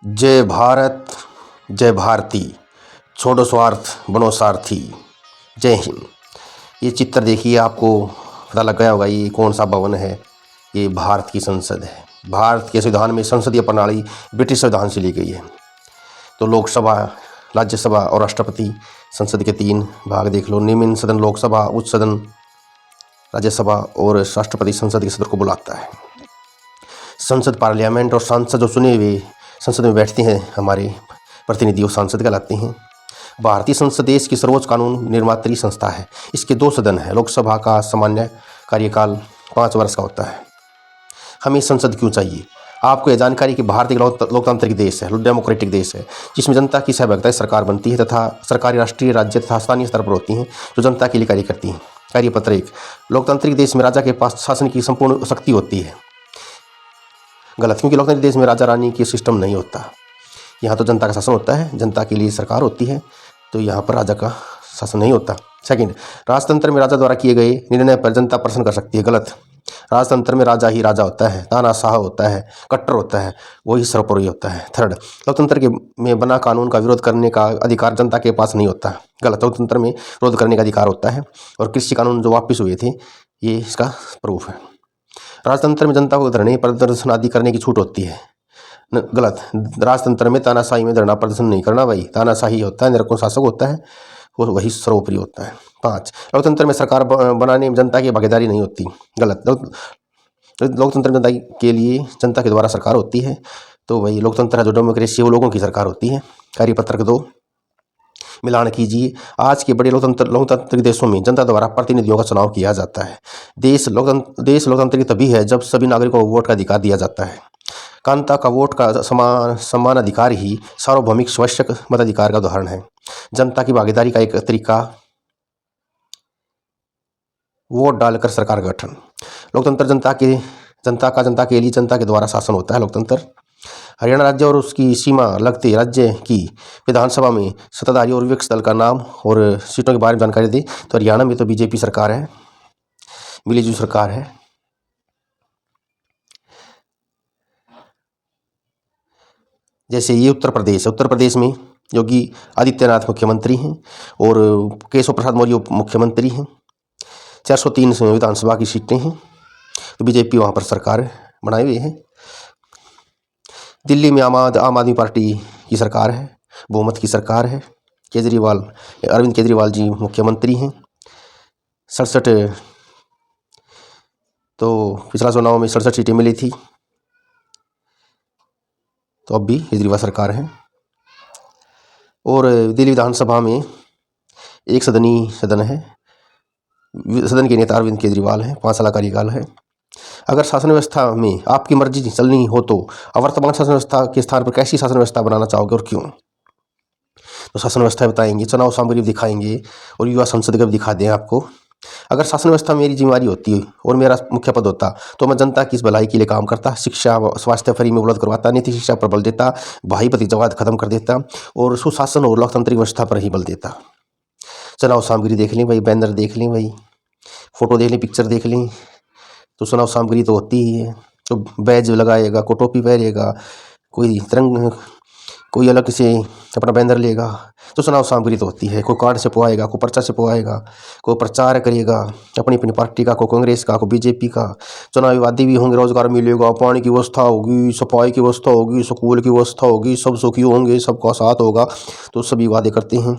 जय भारत, जय भारती, छोड़ो स्वार्थ बनो सारथी। जय हिंद। ये चित्र देखिए, आपको पता लग गया होगा ये कौन सा भवन है। ये भारत की संसद है। भारत के संविधान में संसदीय प्रणाली ब्रिटिश संविधान से ली गई है। तो लोकसभा, राज्यसभा और राष्ट्रपति संसद के 3 भाग देख लो। निम्न सदन लोकसभा, उच्च सदन राज्यसभा और राष्ट्रपति संसद के सदस्य को बुलाता है। संसद पार्लियामेंट और सांसद जो चुने हुए संसद में बैठते हैं, हमारे प्रतिनिधि वो सांसद कहलाते हैं। भारतीय संसद देश की सर्वोच्च कानून निर्मात्री संस्था है। इसके 2 सदन हैं। लोकसभा का सामान्य कार्यकाल 5 वर्ष का होता है। हमें संसद क्यों चाहिए? आपको यह जानकारी कि भारत एक लोकतांत्रिक देश है, डेमोक्रेटिक देश है, जिसमें जनता की सहभागिता सरकार बनती है तथा सरकारी राष्ट्रीय, राज्य तथा स्थानीय स्तर पर होती हैं, जो जनता के लिए कार्य करती हैं। कार्यपत्र 1, लोकतांत्रिक देश में राजा के पास शासन की संपूर्ण शक्ति होती है। गलत, क्योंकि लोकतांत्रिक देश में राजा रानी की सिस्टम नहीं होता। यहाँ तो जनता का शासन होता है, जनता के लिए सरकार होती है, तो यहाँ पर राजा का शासन नहीं होता। सेकंड, राजतंत्र में राजा द्वारा किए गए निर्णय पर जनता प्रश्न कर सकती है। गलत, राजतंत्र में राजा ही राजा होता है, तानाशाह होता है, कट्टर होता है, वही सर्वोपरि होता है। थर्ड, लोकतंत्र के में बना कानून का विरोध करने का अधिकार जनता के पास नहीं होता। गलत, लोकतंत्र में विरोध करने का अधिकार होता है, और कृषि कानून जो वापस हुए थे ये इसका प्रूफ है। राजतंत्र में जनता को धरने, प्रदर्शन आदि करने की छूट होती है। गलत, राजतंत्र में तानाशाही में धरना प्रदर्शन नहीं करना भाई, तानाशाही होता है, निरंकुश शासक होता है, वही सर्वोपरि होता है। 5, लोकतंत्र में सरकार बनाने में जनता की भागीदारी नहीं होती। गलत, लोकतंत्र में जनता के लिए जनता के द्वारा सरकार होती है, तो वही लोकतंत्र जो डेमोक्रेसी वो लोगों की सरकार होती है। कार्यपत्रक 2, मिलान कीजिए। आज के बड़े लोकतांत्रिक देशों में जनता द्वारा प्रतिनिधियों का चुनाव किया जाता है। देश लोकतांत्रिक तभी है जब सभी नागरिकों को वोट का अधिकार दिया जाता है। कांता का वोट का समान अधिकार ही सार्वभौमिक स्वैच्छिक मताधिकार का उदाहरण है। जनता की भागीदारी का एक तरीका वोट डालकर सरकार का गठन। लोकतंत्र जनता के लिए जनता के द्वारा शासन होता है। लोकतंत्र हरियाणा राज्य और उसकी सीमा लगते राज्य की विधानसभा में सत्ताधारी और विपक्ष दल का नाम और सीटों के बारे में जानकारी दी। तो हरियाणा में तो बीजेपी सरकार है, मिलीजुली सरकार है। जैसे ये उत्तर प्रदेश है, उत्तर प्रदेश में योगी आदित्यनाथ मुख्यमंत्री हैं और केशव प्रसाद मौर्य उप मुख्यमंत्री हैं। 403 विधानसभा की सीटें हैं, तो बीजेपी वहाँ पर सरकार बनाए हुए है। दिल्ली में आम आदमी पार्टी की सरकार है, बहुमत की सरकार है। अरविंद केजरीवाल जी मुख्यमंत्री हैं। 67, तो पिछला चुनाव में 67 सीटें मिली थी, तो अब भी केजरीवाल सरकार है। और दिल्ली विधानसभा में एक सदन है। सदन के नेता अरविंद केजरीवाल हैं, 5 साल का कार्यकाल है। अगर शासन व्यवस्था में आपकी मर्जी चलनी हो तो वर्तमान शासन व्यवस्था के स्थान पर कैसी शासन व्यवस्था बनाना चाहोगे और क्यों? तो शासन व्यवस्था बताएंगे, चुनाव सामग्री दिखाएंगे और युवा संसद का भी दिखा दें आपको। अगर शासन व्यवस्था मेरी जिम्मेदारी होती और मेरा मुख्य पद होता तो मैं जनता की इस भलाई के लिए काम करता, शिक्षा स्वास्थ्य फ्री में उपलब्ध करवाता, नीति शिक्षा पर बल देता, भाई भतीजावाद खत्म कर देता और सुशासन और लोकतांत्रिक व्यवस्था पर ही बल देता। चुनाव सामग्री देख लें भाई, बैनर देख लें भाई, फोटो देख लें, पिक्चर देख लें, तो चुनाव सामग्री तो होती ही है। तो बैज लगाएगा, कोई टोपी पहनेगा, कोई तिरंगा, कोई अलग से अपना बैनर लेगा, तो चुनाव सामग्री तो होती है। कोई कार्ड से पुआएगा, कोई पर्चा से पुआएगा, कोई प्रचार करेगा अपनी अपनी पार्टी का, कोई कांग्रेस का, कोई बीजेपी का। चुनावी वादे भी होंगे, रोजगार मिलेगा, पानी की व्यवस्था होगी, सफाई की व्यवस्था होगी, स्कूल की व्यवस्था होगी, सब सुखी होंगे, सबका साथ होगा, तो सभी वादे करते हैं।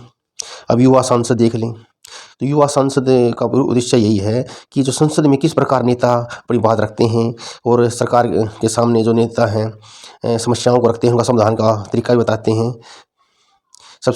अब युवा सांसद देख लें, तो युवा संसद का उद्देश्य यही है कि जो संसद में किस प्रकार नेता अपनी बात रखते हैं और सरकार के सामने जो नेता हैं समस्याओं को रखते हैं, उनका समाधान का तरीका भी बताते हैं। सब